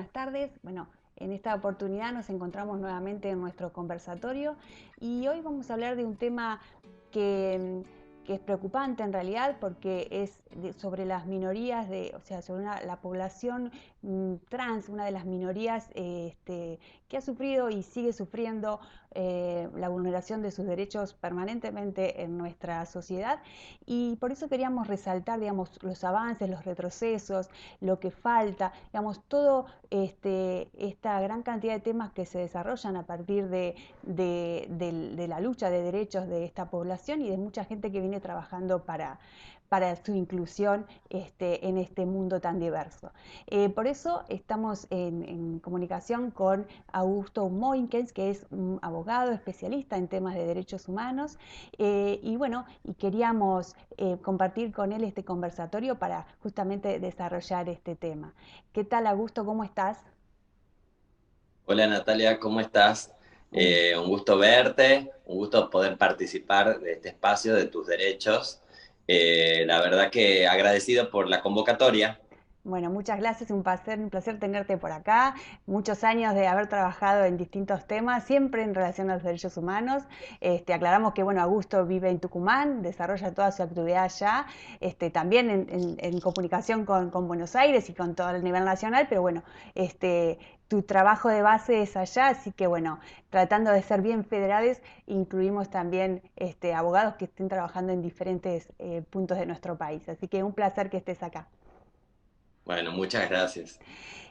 Buenas tardes. Bueno, en esta oportunidad nos encontramos nuevamente en nuestro conversatorio y hoy vamos a hablar de un tema que, que es preocupante en realidad porque es sobre las minorías, o sea, sobre la población trans, una de las minorías que ha sufrido y sigue sufriendo la vulneración de sus derechos permanentemente en nuestra sociedad, y por eso queríamos resaltar, digamos, los avances, los retrocesos, lo que falta, digamos, todo esta gran cantidad de temas que se desarrollan a partir de la lucha de derechos de esta población y de mucha gente que viene trabajando para su inclusión en este mundo tan diverso. Por eso estamos en comunicación con Augusto Moinkens, que es un abogado especialista en temas de derechos humanos, y bueno, y queríamos compartir con él este conversatorio para justamente desarrollar este tema. ¿Qué tal, Augusto? ¿Cómo estás? Hola Natalia, ¿cómo estás? Un Un gusto verte, un gusto poder participar de este espacio de tus derechos. La verdad que agradecido por la convocatoria. Bueno, muchas gracias, un placer tenerte por acá. Muchos años de haber trabajado en distintos temas, siempre en relación a los derechos humanos. Aclaramos que, bueno, Augusto vive en Tucumán, desarrolla toda su actividad allá, también en comunicación con Buenos Aires y con todo el nivel nacional, pero bueno, tu trabajo de base es allá, así que bueno, tratando de ser bien federales, incluimos también abogados que estén trabajando en diferentes puntos de nuestro país. Así que un placer que estés acá. Bueno, muchas gracias.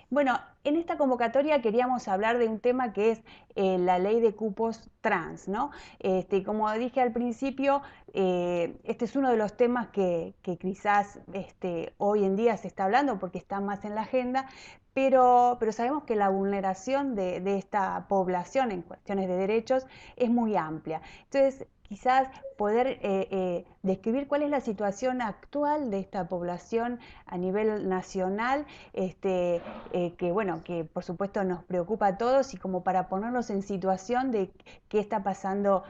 Bueno, en esta convocatoria queríamos hablar de un tema que es la ley de cupos trans, ¿no? Como dije al principio, este es uno de los temas que quizás hoy en día se está hablando porque está más en la agenda, pero sabemos que la vulneración de esta población en cuestiones de derechos es muy amplia. Entonces, quizás poder describir cuál es la situación actual de esta población a nivel nacional, que bueno, que por supuesto nos preocupa a todos, y como para ponernos en situación de qué está pasando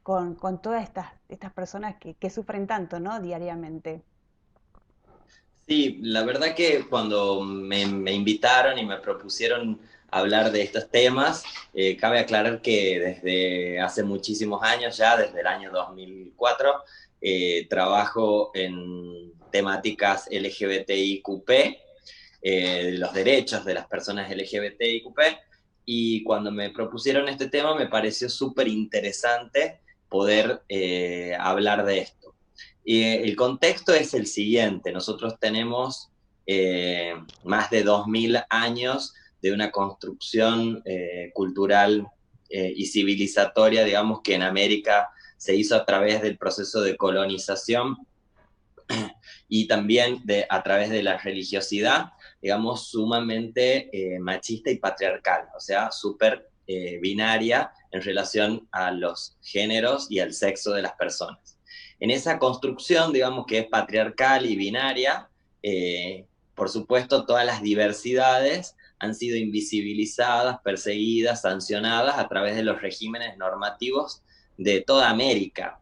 con todas estas personas que sufren tanto, ¿no? Diariamente. Sí, la verdad que cuando me invitaron y me propusieron hablar de estos temas, cabe aclarar que desde hace muchísimos años ya, desde el año 2004, trabajo en temáticas LGBTIQP, los derechos de las personas LGBTIQP, y cuando me propusieron este tema me pareció súper interesante poder hablar de esto. Y el contexto es el siguiente: nosotros tenemos más de 2000 años de una construcción cultural y civilizatoria, digamos, que en América se hizo a través del proceso de colonización y también a través de la religiosidad, digamos, sumamente machista y patriarcal, o sea, súper binaria en relación a los géneros y al sexo de las personas. En esa construcción, digamos, que es patriarcal y binaria, por supuesto, todas las diversidades han sido invisibilizadas, perseguidas, sancionadas a través de los regímenes normativos de toda América.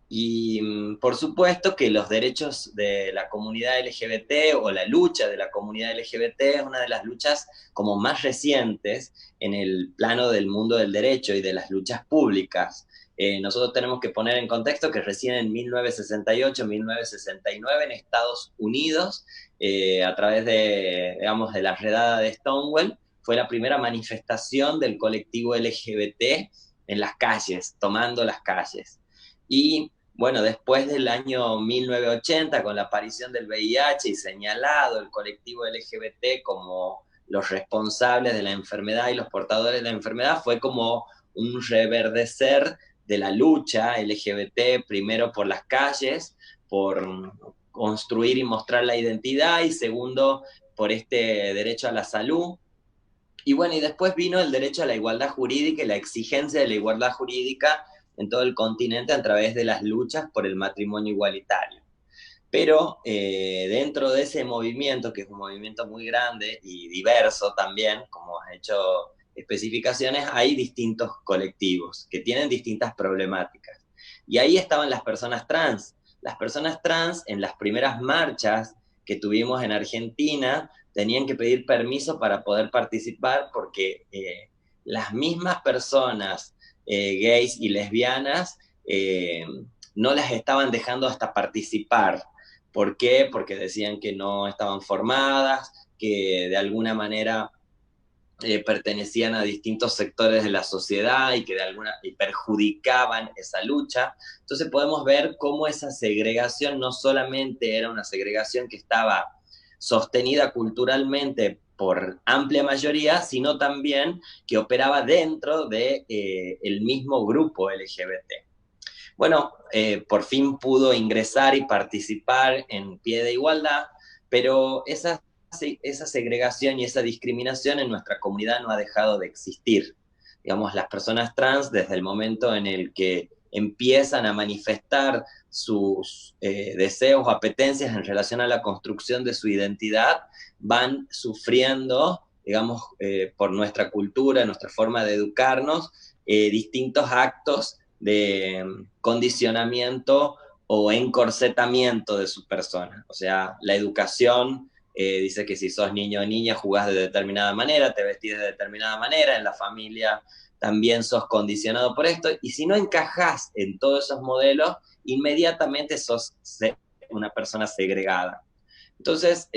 Y por supuesto que los derechos de la comunidad LGBT o la lucha de la comunidad LGBT es una de las luchas como más recientes en el plano del mundo del derecho y de las luchas públicas. Nosotros tenemos que poner en contexto que recién en 1968, 1969 en Estados Unidos, a través de, digamos, de la redada de Stonewall, fue la primera manifestación del colectivo LGBT en las calles, tomando las calles. Y bueno, después del año 1980, con la aparición del VIH y señalado el colectivo LGBT como los responsables de la enfermedad y los portadores de la enfermedad, fue como un reverdecer de la lucha LGBT, primero por las calles, por construir y mostrar la identidad, y segundo, por este derecho a la salud. Y bueno, y después vino el derecho a la igualdad jurídica y la exigencia de la igualdad jurídica en todo el continente a través de las luchas por el matrimonio igualitario. Pero dentro de ese movimiento, que es un movimiento muy grande y diverso también, como has hecho especificaciones, hay distintos colectivos que tienen distintas problemáticas. Y ahí estaban las personas trans. Las personas trans en las primeras marchas que tuvimos en Argentina, tenían que pedir permiso para poder participar porque las mismas personas gays y lesbianas no las estaban dejando hasta participar. ¿Por qué? Porque decían que no estaban formadas, que de alguna manera pertenecían a distintos sectores de la sociedad y que y perjudicaban esa lucha. Entonces podemos ver cómo esa segregación no solamente era una segregación que estaba sostenida culturalmente por amplia mayoría, sino también que operaba dentro de el mismo grupo LGBT. Bueno, por fin pudo ingresar y participar en pie de igualdad, pero esa segregación y esa discriminación en nuestra comunidad no ha dejado de existir. Digamos, las personas trans, desde el momento en el que empiezan a manifestar sus deseos o apetencias en relación a la construcción de su identidad, van sufriendo, digamos, por nuestra cultura, nuestra forma de educarnos, distintos actos de condicionamiento o encorsetamiento de su persona. O sea, la educación dice que si sos niño o niña jugás de determinada manera, te vestís de determinada manera, en la familia también sos condicionado por esto, y si no encajás en todos esos modelos, inmediatamente sos una persona segregada. Entonces,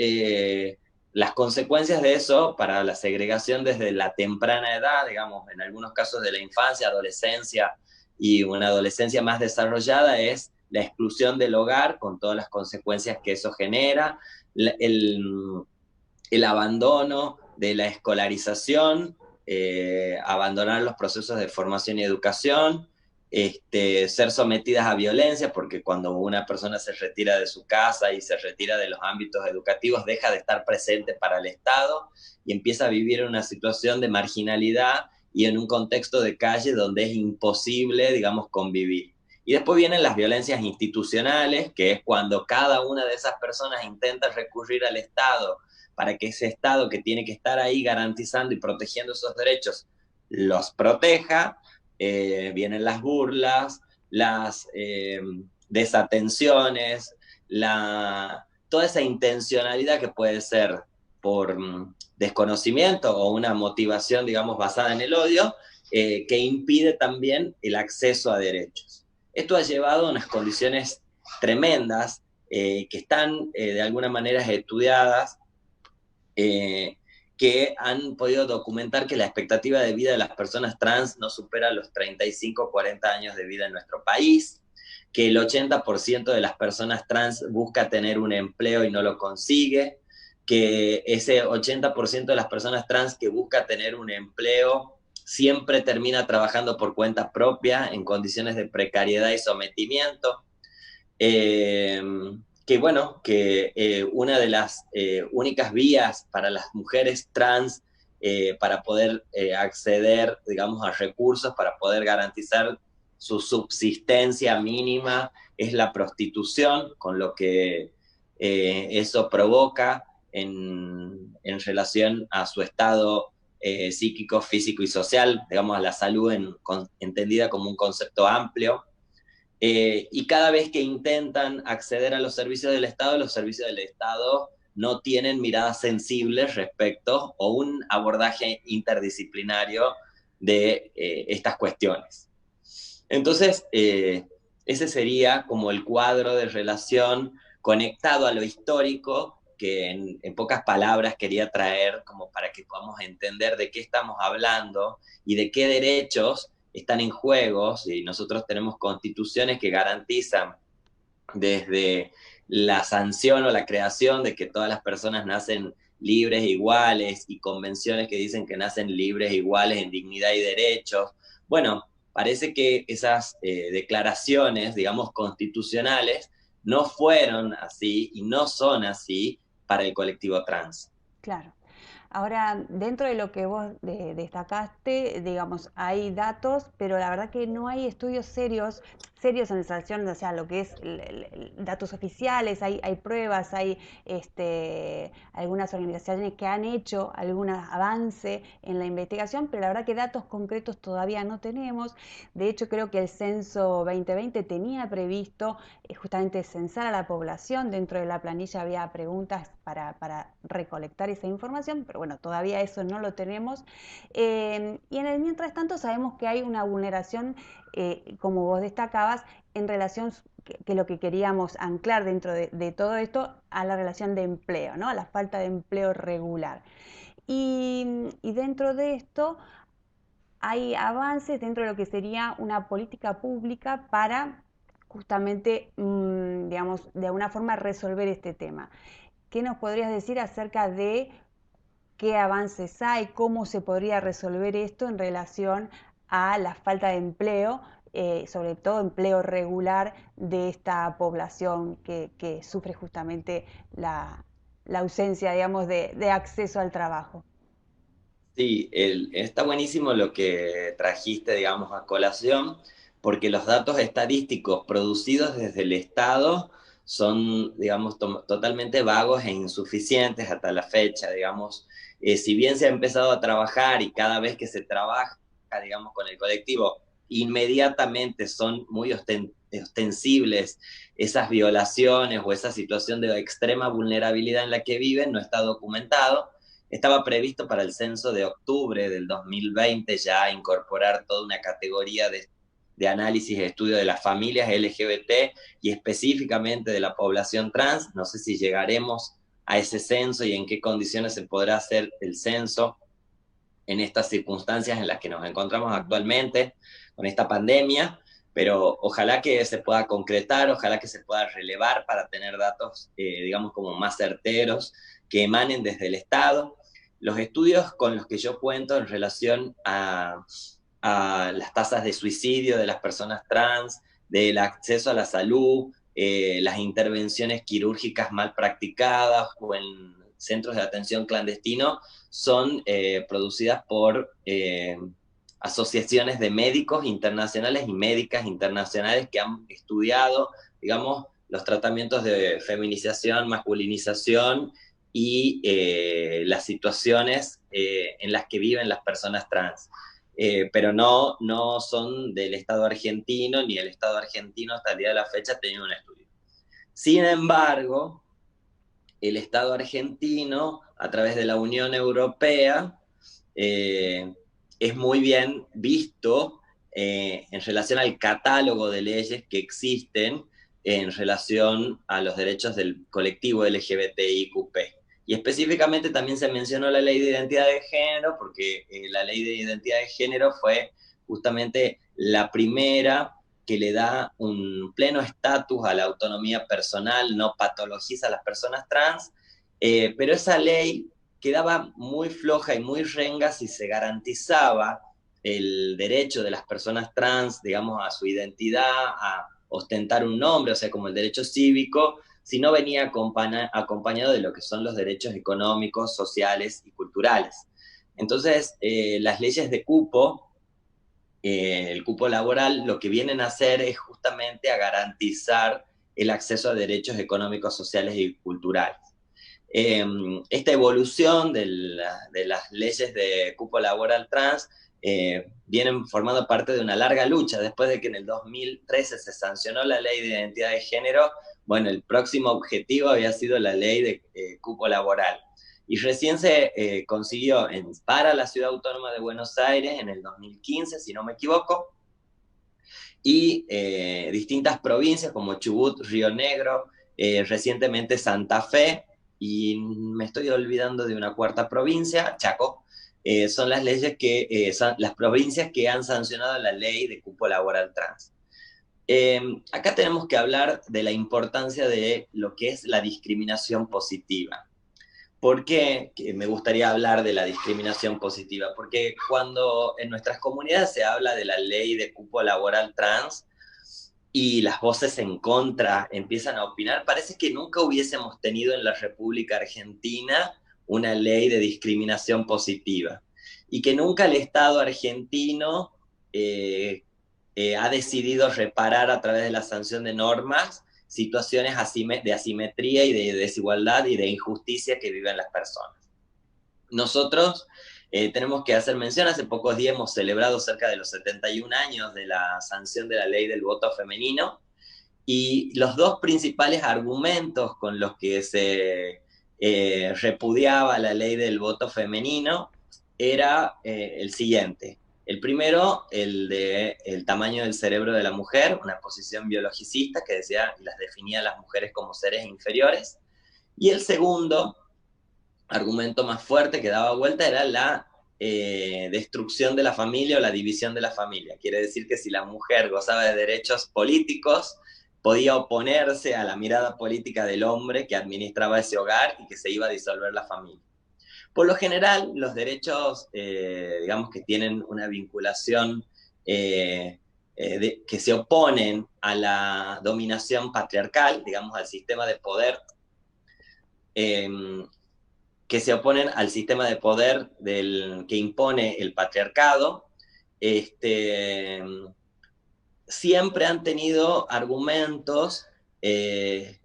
las consecuencias de eso para la segregación desde la temprana edad, digamos, en algunos casos de la infancia, adolescencia y una adolescencia más desarrollada, es la exclusión del hogar con todas las consecuencias que eso genera, el abandono de la escolarización, abandonar los procesos de formación y educación, ser sometidas a violencia, porque cuando una persona se retira de su casa y se retira de los ámbitos educativos, deja de estar presente para el Estado y empieza a vivir en una situación de marginalidad y en un contexto de calle donde es imposible, digamos, convivir. Y después vienen las violencias institucionales, que es cuando cada una de esas personas intenta recurrir al Estado para que ese Estado que tiene que estar ahí garantizando y protegiendo esos derechos los proteja. Vienen las burlas, las desatenciones, toda esa intencionalidad que puede ser por desconocimiento o una motivación, digamos, basada en el odio, que impide también el acceso a derechos. Esto ha llevado a unas condiciones tremendas que están de alguna manera estudiadas, que han podido documentar que la expectativa de vida de las personas trans no supera los 35 o 40 años de vida en nuestro país, que el 80% de las personas trans busca tener un empleo y no lo consigue, que ese 80% de las personas trans que busca tener un empleo siempre termina trabajando por cuenta propia en condiciones de precariedad y sometimiento. Que bueno, que una de las únicas vías para las mujeres trans para poder acceder, digamos, a recursos, para poder garantizar su subsistencia mínima, es la prostitución, con lo que eso provoca en relación a su estado psíquico, físico y social, digamos, a la salud entendida como un concepto amplio. Y cada vez que intentan acceder a los servicios del Estado no tienen miradas sensibles respecto o un abordaje interdisciplinario de estas cuestiones. Entonces, ese sería como el cuadro de relación conectado a lo histórico que en pocas palabras quería traer como para que podamos entender de qué estamos hablando y de qué derechos están en juego. Y nosotros tenemos constituciones que garantizan desde la sanción o la creación de que todas las personas nacen libres e iguales, y convenciones que dicen que nacen libres e iguales en dignidad y derechos. Bueno, parece que esas declaraciones, digamos, constitucionales no fueron así y no son así para el colectivo trans. Claro. Ahora, dentro de lo que vos destacaste, digamos, hay datos, pero la verdad que no hay estudios serios en relación, o sea, lo que es datos oficiales, hay pruebas, hay algunas organizaciones que han hecho algún avance en la investigación, pero la verdad que datos concretos todavía no tenemos. De hecho, creo que el censo 2020 tenía previsto justamente censar a la población. Dentro de la planilla había preguntas para recolectar esa información, pero bueno, todavía eso no lo tenemos. Y en el mientras tanto sabemos que hay una vulneración, como vos destacabas, en relación que lo que queríamos anclar dentro de todo esto a la relación de empleo, ¿no? A la falta de empleo regular. Y dentro de esto hay avances dentro de lo que sería una política pública para justamente, digamos, de alguna forma resolver este tema. ¿Qué nos podrías decir acerca de qué avances hay, cómo se podría resolver esto en relación a la falta de empleo, sobre todo empleo regular de esta población que sufre justamente la ausencia, digamos, de acceso al trabajo? Sí, está buenísimo lo que trajiste, digamos, a colación, porque los datos estadísticos producidos desde el Estado son, digamos, totalmente vagos e insuficientes hasta la fecha, digamos. Si bien se ha empezado a trabajar y cada vez que se trabaja, digamos, con el colectivo, inmediatamente son muy ostensibles esas violaciones o esa situación de extrema vulnerabilidad en la que viven, no está documentado. Estaba previsto para el censo de octubre del 2020 ya incorporar toda una categoría de análisis y estudio de las familias LGBT y específicamente de la población trans. No sé si llegaremos a ese censo y en qué condiciones se podrá hacer el censo en estas circunstancias en las que nos encontramos Ujú. actualmente con esta pandemia, pero ojalá que se pueda concretar, ojalá que se pueda relevar para tener datos, digamos, como más certeros, que emanen desde el Estado. Los estudios con los que yo cuento en relación a las tasas de suicidio de las personas trans, del acceso a la salud, las intervenciones quirúrgicas mal practicadas o en centros de atención clandestino, son producidas por asociaciones de médicos internacionales y médicas internacionales que han estudiado, digamos, los tratamientos de feminización, masculinización y las situaciones en las que viven las personas trans. Pero no son del Estado argentino, ni el Estado argentino hasta el día de la fecha ha tenido un estudio. Sin embargo, el Estado argentino, a través de la Unión Europea, eh, es muy bien visto en relación al catálogo de leyes que existen en relación a los derechos del colectivo LGBTIQ+. Y específicamente también se mencionó la ley de identidad de género, porque la ley de identidad de género fue justamente la primera que le da un pleno estatus a la autonomía personal, no patologiza a las personas trans, pero esa ley quedaba muy floja y muy renga si se garantizaba el derecho de las personas trans, digamos, a su identidad, a ostentar un nombre, o sea, como el derecho cívico, si no venía acompañado de lo que son los derechos económicos, sociales y culturales. Entonces, las leyes de cupo, el cupo laboral, lo que vienen a hacer es justamente a garantizar el acceso a derechos económicos, sociales y culturales. Esta evolución de las leyes de cupo laboral trans vienen formando parte de una larga lucha. Después de que en el 2013 se sancionó la ley de identidad de género, bueno, el próximo objetivo había sido la ley de cupo laboral. Y recién se consiguió para la Ciudad Autónoma de Buenos Aires en el 2015, si no me equivoco, y distintas provincias como Chubut, Río Negro, recientemente Santa Fe, y me estoy olvidando de una cuarta provincia, Chaco. Son las leyes son las provincias que han sancionado la ley de cupo laboral trans. Acá tenemos que hablar de la importancia de lo que es la discriminación positiva. ¿Por qué me gustaría hablar de la discriminación positiva? Porque cuando en nuestras comunidades se habla de la ley de cupo laboral trans y las voces en contra empiezan a opinar, parece que nunca hubiésemos tenido en la República Argentina una ley de discriminación positiva y que nunca el Estado argentino ha decidido reparar a través de la sanción de normas situaciones de asimetría y de desigualdad y de injusticia que viven las personas. Nosotros tenemos que hacer mención, hace pocos días hemos celebrado cerca de los 71 años de la sanción de la ley del voto femenino, y los dos principales argumentos con los que se repudiaba la ley del voto femenino era el siguiente. El primero, el de el tamaño del cerebro de la mujer, una posición biologicista que decía y las definía a las mujeres como seres inferiores. Y el segundo argumento más fuerte que daba vuelta era la destrucción de la familia o la división de la familia. Quiere decir que si la mujer gozaba de derechos políticos, podía oponerse a la mirada política del hombre que administraba ese hogar y que se iba a disolver la familia. Por lo general, los derechos, digamos, que tienen una vinculación, que se oponen a la dominación patriarcal, digamos, al sistema de poder, que se oponen al sistema de poder que impone el patriarcado, siempre han tenido argumentos de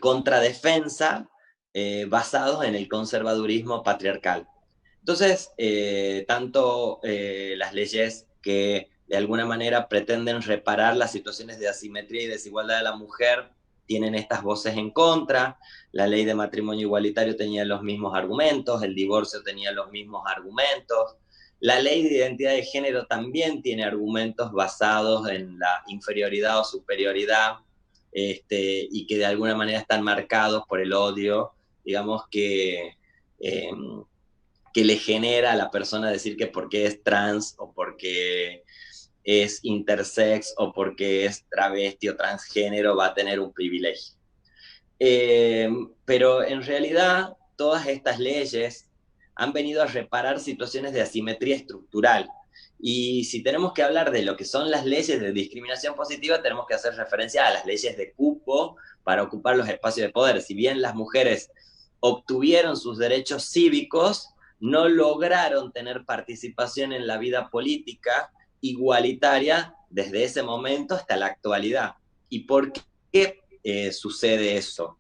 contradefensa basados en el conservadurismo patriarcal. Entonces, tanto las leyes que de alguna manera pretenden reparar las situaciones de asimetría y desigualdad de la mujer tienen estas voces en contra. La ley de matrimonio igualitario tenía los mismos argumentos, el divorcio tenía los mismos argumentos. La ley de identidad de género también tiene argumentos basados en la inferioridad o superioridad, y que de alguna manera están marcados por el odio, digamos, que le genera a la persona decir que porque es trans o porque es intersex o porque es travesti o transgénero va a tener un privilegio. Pero en realidad todas estas leyes han venido a reparar situaciones de asimetría estructural. Y si tenemos que hablar de lo que son las leyes de discriminación positiva, tenemos que hacer referencia a las leyes de cupo para ocupar los espacios de poder. Si bien las mujeres obtuvieron sus derechos cívicos, no lograron tener participación en la vida política igualitaria desde ese momento hasta la actualidad. ¿Y por qué sucede eso?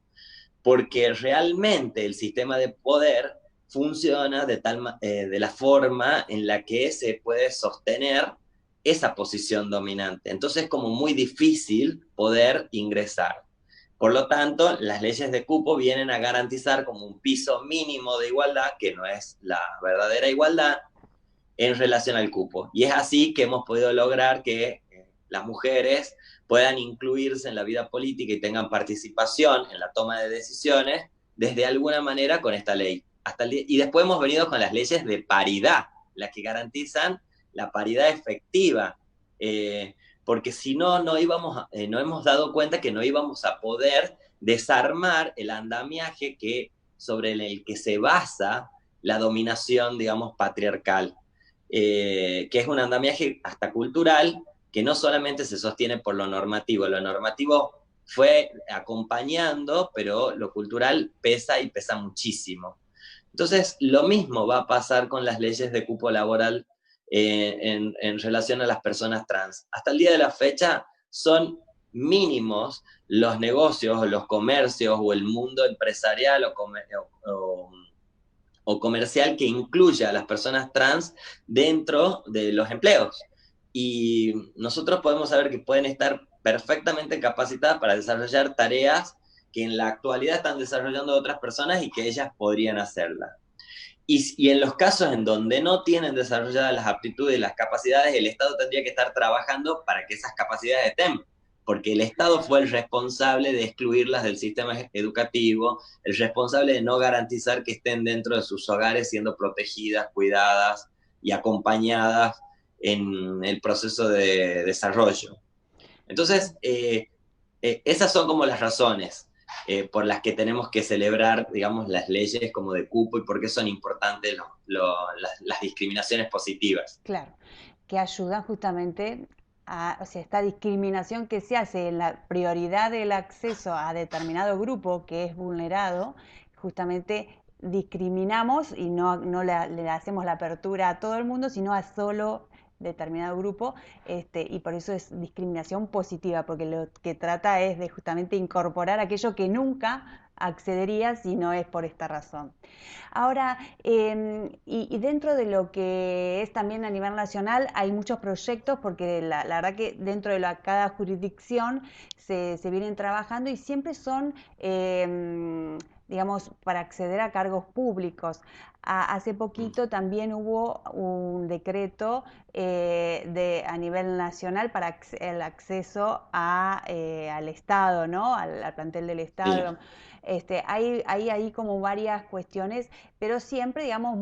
Porque realmente el sistema de poder funciona de la forma en la que se puede sostener esa posición dominante. Entonces es como muy difícil poder ingresar. Por lo tanto, las leyes de cupo vienen a garantizar como un piso mínimo de igualdad, que no es la verdadera igualdad, en relación al cupo. Y es así que hemos podido lograr que las mujeres puedan incluirse en la vida política y tengan participación en la toma de decisiones desde alguna manera con esta ley. Y después hemos venido con las leyes de paridad, las que garantizan la paridad efectiva, porque si no, no hemos dado cuenta que no íbamos a poder desarmar el andamiaje sobre el que se basa la dominación, digamos, patriarcal. Que es un andamiaje hasta cultural, que no solamente se sostiene por lo normativo fue acompañando, pero lo cultural pesa y pesa muchísimo. Entonces, lo mismo va a pasar con las leyes de cupo laboral en relación a las personas trans. Hasta el día de la fecha son mínimos los negocios, los comercios o el mundo empresarial o comercial que incluya a las personas trans dentro de los empleos. Y nosotros podemos saber que pueden estar perfectamente capacitadas para desarrollar tareas que en la actualidad están desarrollando otras personas y que ellas podrían hacerlas. Y en los casos en donde no tienen desarrolladas las aptitudes y las capacidades, el Estado tendría que estar trabajando para que esas capacidades estén, porque el Estado fue el responsable de excluirlas del sistema educativo, el responsable de no garantizar que estén dentro de sus hogares siendo protegidas, cuidadas y acompañadas en el proceso de desarrollo. Entonces, esas son como las razones por las que tenemos que celebrar, digamos, las leyes como de cupo y por qué son importantes las discriminaciones positivas. Claro, que ayudan justamente a, o sea, esta discriminación que se hace en la prioridad del acceso a determinado grupo que es vulnerado, justamente discriminamos y no le hacemos la apertura a todo el mundo, sino a solo determinado grupo, y por eso es discriminación positiva, porque lo que trata es de justamente incorporar aquello que nunca accedería si no es por esta razón. Ahora, y dentro de lo que es también a nivel nacional, hay muchos proyectos, porque la verdad que dentro de cada jurisdicción se vienen trabajando y siempre son, digamos, para acceder a cargos públicos. Hace poquito también hubo un decreto a nivel nacional para el acceso al Estado, ¿no? Al plantel del Sí. Estado. Hay como varias cuestiones, pero siempre, digamos,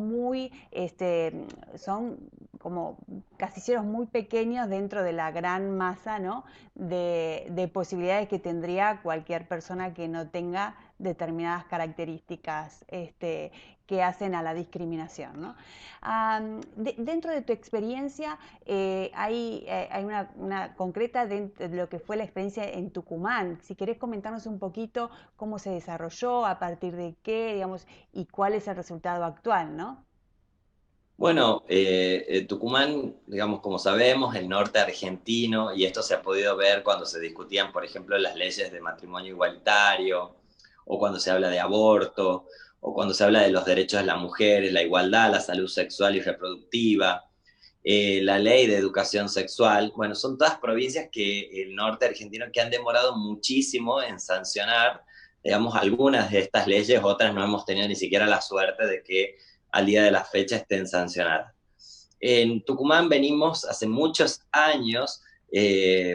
son como casilleros muy pequeños dentro de la gran masa, ¿no? De posibilidades que tendría cualquier persona que no tenga determinadas características, que hacen a la discriminación, ¿no? Dentro de tu experiencia, hay una concreta de lo que fue la experiencia en Tucumán. Si querés comentarnos un poquito cómo se desarrolló, a partir de qué, digamos, y cuál es el resultado actual, ¿no? Bueno, Tucumán, digamos, como sabemos, el norte argentino, y esto se ha podido ver cuando se discutían, por ejemplo, las leyes de matrimonio igualitario, o cuando se habla de aborto, o cuando se habla de los derechos de las mujeres, la igualdad, la salud sexual y reproductiva, la ley de educación sexual. Bueno, son todas provincias que el norte argentino que han demorado muchísimo en sancionar, digamos, algunas de estas leyes, otras no hemos tenido ni siquiera la suerte de que al día de la fecha estén sancionadas. En Tucumán venimos hace muchos años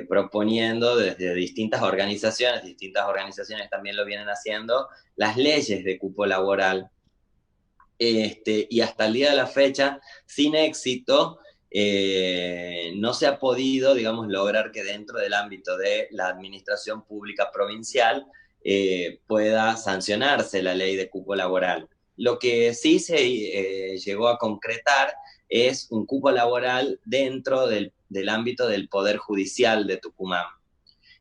proponiendo desde distintas organizaciones también lo vienen haciendo, las leyes de cupo laboral. Y hasta el día de la fecha, sin éxito, no se ha podido, digamos, lograr que dentro del ámbito de la administración pública provincial pueda sancionarse la ley de cupo laboral. Lo que sí se llegó a concretar es un cupo laboral dentro del ámbito del Poder Judicial de Tucumán.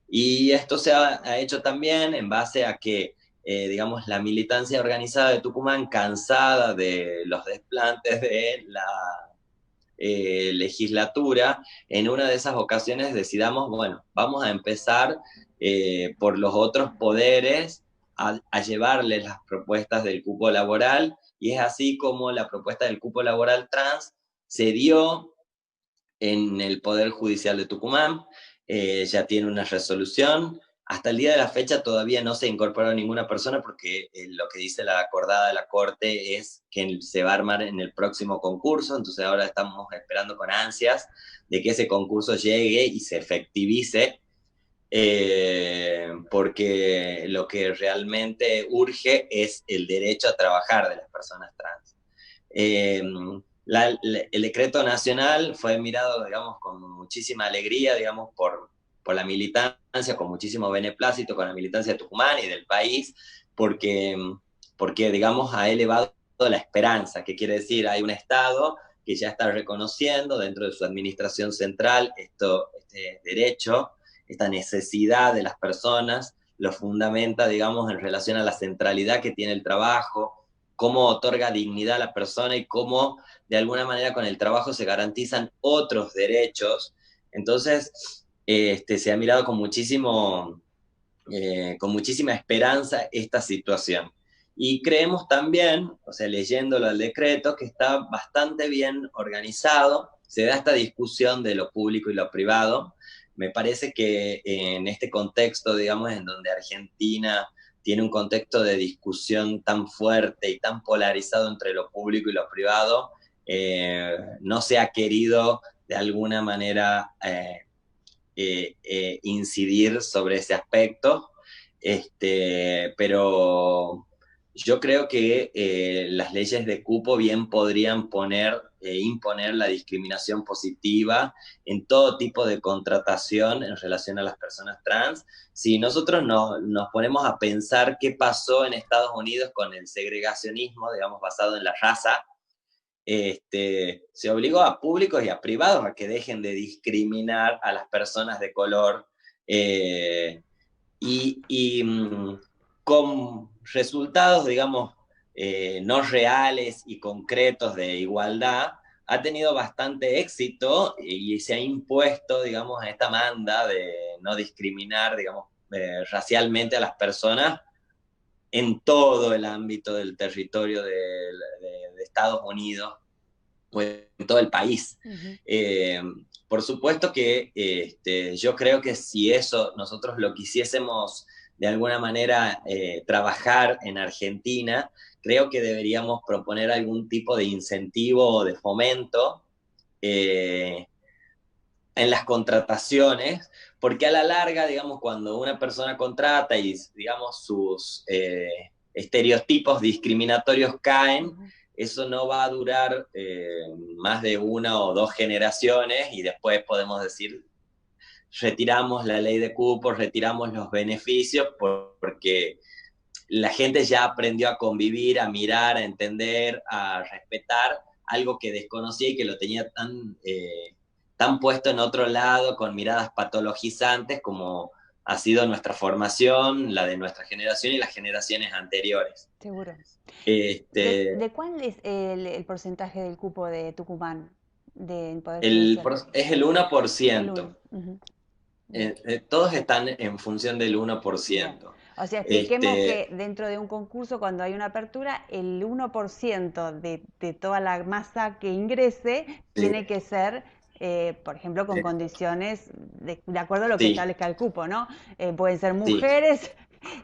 Y esto se ha hecho también en base a que, digamos, la militancia organizada de Tucumán, cansada de los desplantes de la legislatura, en una de esas ocasiones decidamos, bueno, vamos a empezar por los otros poderes a llevarles las propuestas del cupo laboral, y es así como la propuesta del cupo laboral trans se dio en el Poder Judicial de Tucumán, ya tiene una resolución. Hasta el día de la fecha todavía no se incorporó ninguna persona porque lo que dice la acordada de la Corte es que se va a armar en el próximo concurso, entonces ahora estamos esperando con ansias de que ese concurso llegue y se efectivice, porque lo que realmente urge es el derecho a trabajar de las personas trans. Eh, el decreto nacional fue mirado, digamos, con muchísima alegría, digamos, por la militancia, con muchísimo beneplácito, con la militancia de Tucumán y del país, porque, porque, digamos, ha elevado la esperanza, que quiere decir, hay un Estado que ya está reconociendo dentro de su administración central este derecho, esta necesidad de las personas, lo fundamenta, digamos, en relación a la centralidad que tiene el trabajo, cómo otorga dignidad a la persona y cómo de alguna manera con el trabajo se garantizan otros derechos. Entonces, se ha mirado con muchísima esperanza esta situación. Y creemos también, o sea, leyéndolo al decreto, que está bastante bien organizado, se da esta discusión de lo público y lo privado. Me parece que en este contexto, digamos, en donde Argentina tiene un contexto de discusión tan fuerte y tan polarizado entre lo público y lo privado, no se ha querido de alguna manera incidir sobre ese aspecto, pero yo creo que las leyes de cupo bien podrían imponer la discriminación positiva en todo tipo de contratación en relación a las personas trans. Si nosotros nos ponemos a pensar qué pasó en Estados Unidos con el segregacionismo, digamos, basado en la raza, se obligó a públicos y a privados a que dejen de discriminar a las personas de color, y con resultados, digamos, no reales y concretos de igualdad, ha tenido bastante éxito y se ha impuesto, digamos, a esta manda de no discriminar, digamos, racialmente a las personas en todo el ámbito del territorio de Estados Unidos, pues, en todo el país. Por supuesto que yo creo que si eso nosotros lo quisiésemos de alguna manera trabajar en Argentina, creo que deberíamos proponer algún tipo de incentivo o de fomento en las contrataciones, porque a la larga, digamos, cuando una persona contrata y, digamos, sus estereotipos discriminatorios caen, eso no va a durar más de una o dos generaciones y después podemos decir, retiramos la ley de cupos, retiramos los beneficios, porque la gente ya aprendió a convivir, a mirar, a entender, a respetar algo que desconocía y que lo tenía tan puesto en otro lado, con miradas patologizantes, como ha sido nuestra formación, la de nuestra generación y las generaciones anteriores. Seguro. Este, ¿De cuál es el porcentaje del cupo de Tucumán del Poder Judicial? es el 1%. El 1. Todos están en función del Bien. 1%. O sea, expliquemos que dentro de un concurso, cuando hay una apertura, el 1% de toda la masa que ingrese tiene que ser, por ejemplo, con condiciones de acuerdo a lo que sí, establezca el cupo, ¿no? Pueden ser sí. mujeres,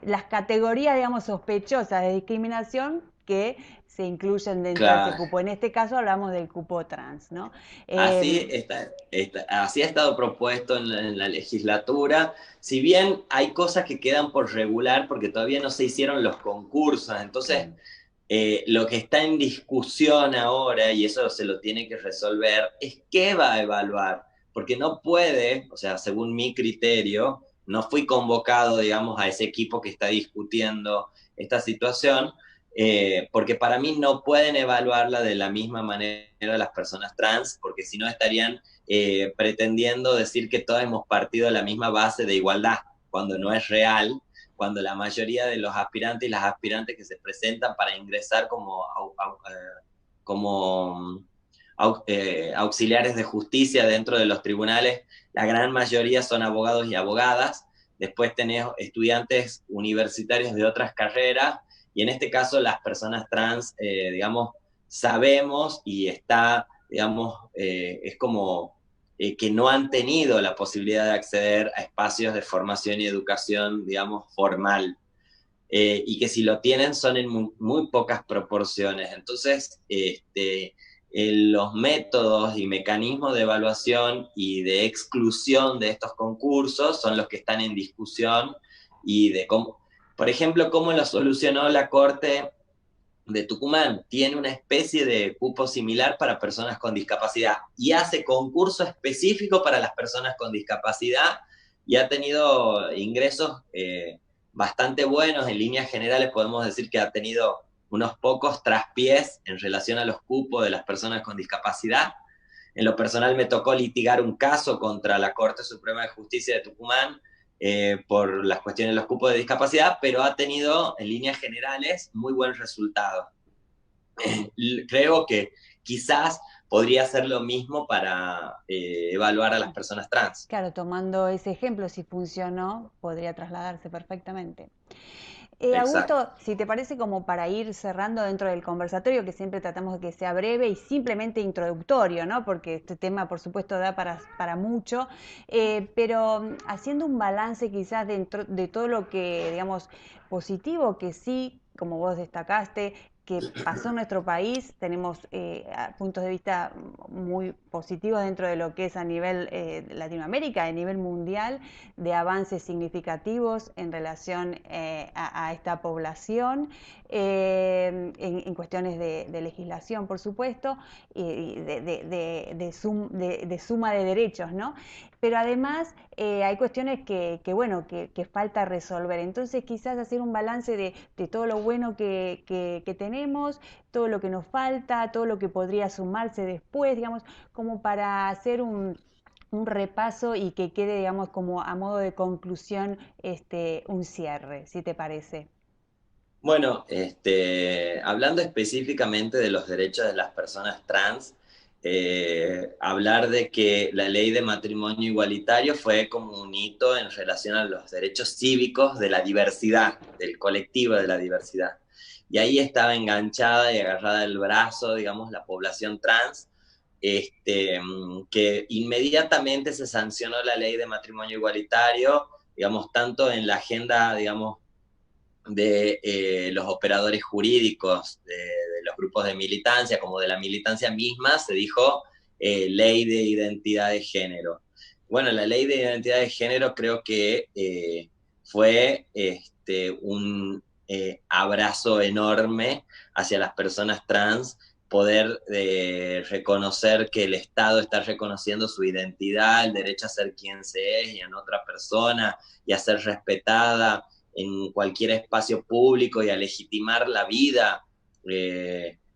las categorías, digamos, sospechosas de discriminación que se incluyen dentro de ese Claro. cupo. En este caso hablamos del cupo trans, ¿no? Así ha estado propuesto en la legislatura. Si bien hay cosas que quedan por regular porque todavía no se hicieron los concursos, entonces lo que está en discusión ahora, y eso se lo tiene que resolver, es qué va a evaluar, porque no puede, o sea, según mi criterio, no fui convocado, digamos, a ese equipo que está discutiendo esta situación, porque para mí no pueden evaluarla de la misma manera las personas trans, porque si no estarían pretendiendo decir que todos hemos partido de la misma base de igualdad, cuando no es real, cuando la mayoría de los aspirantes y las aspirantes que se presentan para ingresar como auxiliares de justicia dentro de los tribunales, la gran mayoría son abogados y abogadas. Después tenés estudiantes universitarios de otras carreras, y en este caso las personas trans, digamos, sabemos y está, digamos, es como que no han tenido la posibilidad de acceder a espacios de formación y educación, digamos, formal. Y que si lo tienen son en muy pocas proporciones. Entonces, los métodos y mecanismos de evaluación y de exclusión de estos concursos son los que están en discusión, y de cómo, por ejemplo, cómo lo solucionó la Corte de Tucumán. Tiene una especie de cupo similar para personas con discapacidad y hace concurso específico para las personas con discapacidad, y ha tenido ingresos bastante buenos. En líneas generales podemos decir que ha tenido unos pocos traspiés en relación a los cupos de las personas con discapacidad. En lo personal me tocó litigar un caso contra la Corte Suprema de Justicia de Tucumán por las cuestiones de los cupos de discapacidad, pero ha tenido en líneas generales muy buen resultado. Creo que quizás podría ser lo mismo para evaluar a las personas trans. Claro, tomando ese ejemplo, si funcionó, podría trasladarse perfectamente. Exacto. Augusto, si te parece, como para ir cerrando dentro del conversatorio, que siempre tratamos de que sea breve y simplemente introductorio, ¿no? Porque este tema, por supuesto, da para mucho, pero haciendo un balance quizás dentro de todo lo que, digamos, positivo que sí, como vos destacaste, que pasó en nuestro país, tenemos puntos de vista muy positivos dentro de lo que es a nivel Latinoamérica, a nivel mundial, de avances significativos en relación a esta población, en cuestiones de legislación, por supuesto, y de suma de derechos, ¿no? Pero además hay cuestiones bueno, que falta resolver. Entonces quizás hacer un balance de todo lo bueno que tenemos, todo lo que nos falta, todo lo que podría sumarse después, digamos, como para hacer un repaso y que quede, digamos, como a modo de conclusión, un cierre, si te parece. Bueno, hablando específicamente de los derechos de las personas trans, hablar de que la ley de matrimonio igualitario fue como un hito en relación a los derechos cívicos de la diversidad, del colectivo de la diversidad. Y ahí estaba enganchada y agarrada del brazo, digamos, la población trans, que inmediatamente se sancionó la ley de matrimonio igualitario, digamos, tanto en la agenda, digamos, de los operadores jurídicos, de los grupos de militancia, como de la militancia misma, se dijo ley de identidad de género. Bueno, la ley de identidad de género creo que fue un abrazo enorme hacia las personas trans, poder reconocer que el Estado está reconociendo su identidad, el derecho a ser quien se es y en otra persona, y a ser respetada en cualquier espacio público y a legitimar la vida,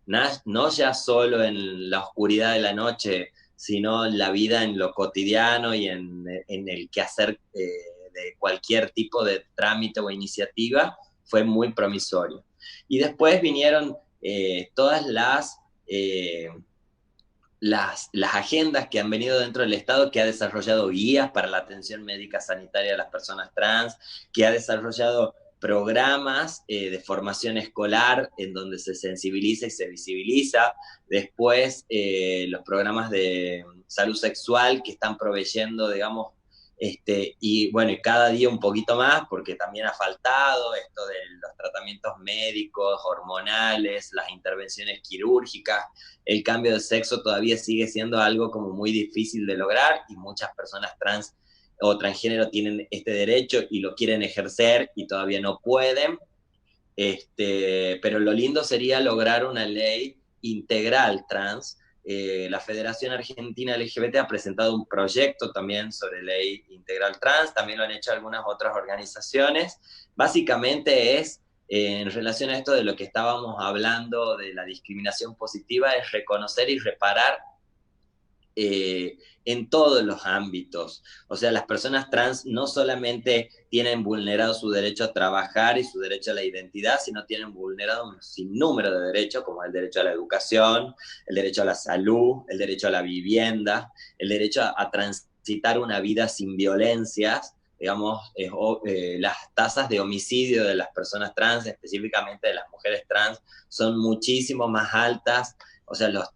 no ya solo en la oscuridad de la noche, sino la vida en lo cotidiano y en el quehacer de cualquier tipo de trámite o iniciativa, fue muy promisorio. Y después vinieron todas las agendas que han venido dentro del Estado, que ha desarrollado guías para la atención médica sanitaria de las personas trans, que ha desarrollado programas de formación escolar en donde se sensibiliza y se visibiliza. Después, los programas de salud sexual que están proveyendo, digamos, y bueno, y cada día un poquito más, porque también ha faltado esto de los tratamientos médicos, hormonales, las intervenciones quirúrgicas. El cambio de sexo todavía sigue siendo algo como muy difícil de lograr y muchas personas trans o transgénero tienen este derecho y lo quieren ejercer y todavía no pueden. Pero lo lindo sería lograr una ley integral trans. La Federación Argentina LGBT ha presentado un proyecto también sobre ley integral trans, también lo han hecho algunas otras organizaciones. Básicamente es, en relación a esto de lo que estábamos hablando de la discriminación positiva, es reconocer y reparar en todos los ámbitos. O sea, las personas trans no solamente tienen vulnerado su derecho a trabajar y su derecho a la identidad, sino tienen vulnerado un sinnúmero de derechos, como el derecho a la educación, el derecho a la salud, el derecho a la vivienda, el derecho a transitar una vida sin violencias. Digamos, las tasas de homicidio de las personas trans, específicamente de las mujeres trans, son muchísimo más altas. O sea, los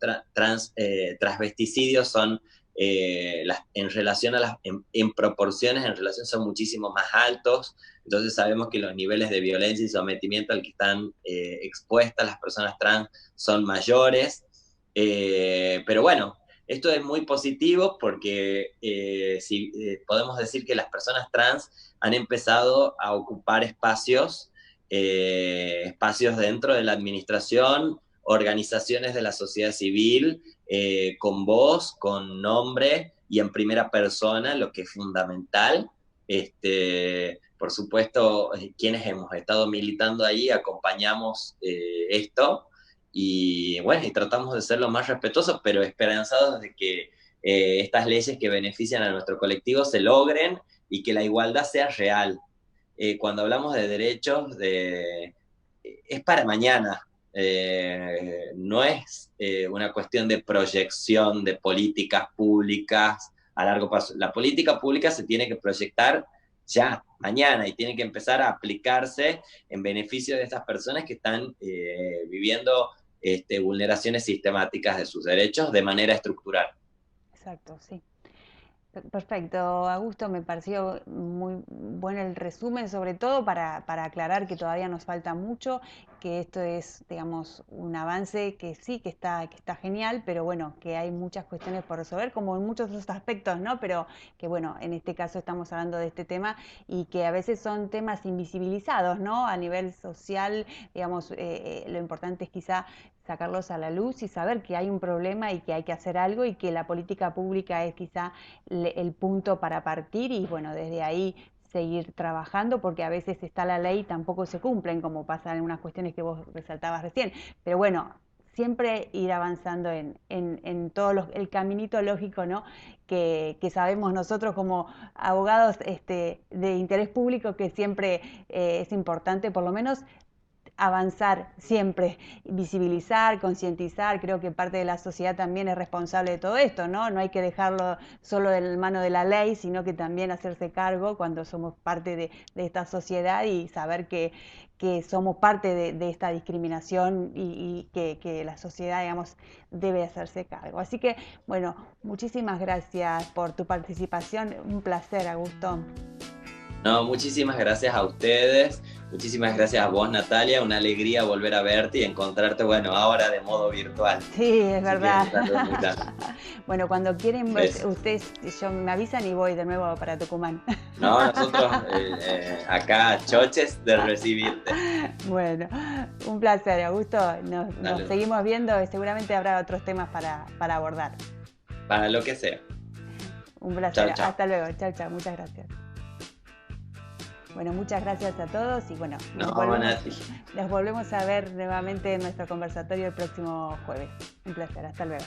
transvesticidios son, en relación a en proporciones, en relación son muchísimo más altos. Entonces sabemos que los niveles de violencia y sometimiento al que están expuestas las personas trans son mayores. Pero bueno, esto es muy positivo porque podemos decir que las personas trans han empezado a ocupar espacios dentro de la administración, organizaciones de la sociedad civil, con voz, con nombre y en primera persona, lo que es fundamental. Por supuesto, quienes hemos estado militando ahí acompañamos esto y bueno, y tratamos de ser lo más respetuosos, pero esperanzados de que estas leyes que benefician a nuestro colectivo se logren y que la igualdad sea real. Cuando hablamos de derechos, es para mañana. No es una cuestión de proyección de políticas públicas a largo plazo. La política pública se tiene que proyectar ya, mañana, y tiene que empezar a aplicarse en beneficio de estas personas que están viviendo vulneraciones sistemáticas de sus derechos de manera estructural. Exacto, sí. Perfecto, Augusto, me pareció muy bueno el resumen, sobre todo para aclarar que todavía nos falta mucho, que esto es, digamos, un avance que sí, que está genial, pero bueno, que hay muchas cuestiones por resolver, como en muchos otros aspectos, ¿no? Pero que bueno, en este caso estamos hablando de este tema y que a veces son temas invisibilizados, ¿no? A nivel social, digamos, lo importante es quizá sacarlos a la luz y saber que hay un problema y que hay que hacer algo y que la política pública es quizá el punto para partir y bueno, desde ahí seguir trabajando porque a veces está la ley y tampoco se cumplen, como pasa en unas cuestiones que vos resaltabas recién. Pero bueno, siempre ir avanzando en todo el caminito lógico, ¿no? Que sabemos nosotros como abogados de interés público que siempre es importante por lo menos avanzar siempre, visibilizar, concientizar. Creo que parte de la sociedad también es responsable de todo esto, ¿no? No hay que dejarlo solo en mano de la ley, sino que también hacerse cargo cuando somos parte de esta sociedad y saber que somos parte de esta discriminación y que la sociedad, digamos, debe hacerse cargo. Así que, bueno, muchísimas gracias por tu participación. Un placer, Augusto. No, muchísimas gracias a ustedes, muchísimas gracias a vos, Natalia, una alegría volver a verte y encontrarte, bueno, ahora de modo virtual. Sí, es verdad. Bueno, cuando quieren ustedes me avisan y voy de nuevo para Tucumán. No, nosotros acá choches de recibirte. Bueno, un placer, Augusto. Nos seguimos viendo y seguramente habrá otros temas para abordar. Para lo que sea. Un placer. Chau, chau. Hasta luego. Chao, chao. Muchas gracias. Bueno, muchas gracias a todos y bueno, nos volvemos a ver nuevamente en nuestro conversatorio el próximo jueves. Un placer, hasta luego.